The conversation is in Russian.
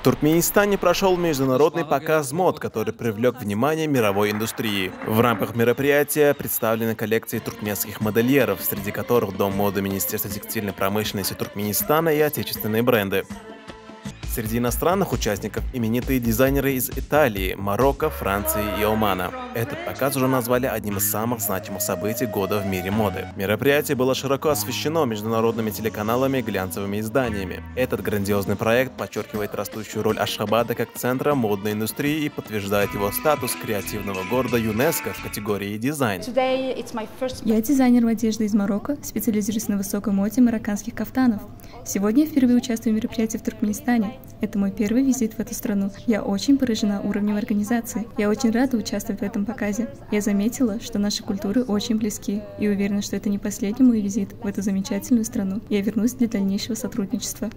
В Туркменистане прошел международный показ мод, который привлек внимание мировой индустрии. В рамках мероприятия представлены коллекции туркменских модельеров, среди которых Дом моды Министерства текстильной промышленности Туркменистана и отечественные бренды. Среди иностранных участников именитые дизайнеры из Италии, Марокко, Франции и Омана. Этот показ уже назвали одним из самых значимых событий года в мире моды. Мероприятие было широко освещено международными телеканалами и глянцевыми изданиями. Этот грандиозный проект подчеркивает растущую роль Ашхабада как центра модной индустрии и подтверждает его статус креативного города ЮНЕСКО в категории дизайн. Я дизайнер одежды из Марокко, специализируюсь на высокой моде марокканских кафтанов. Сегодня я впервые участвую в мероприятии в Туркменистане. Это мой первый визит в эту страну. Я очень поражена уровнем организации. Я очень рада участвовать в этом показе. Я заметила, что наши культуры очень близки и уверена, что это не последний мой визит в эту замечательную страну. Я вернусь для дальнейшего сотрудничества.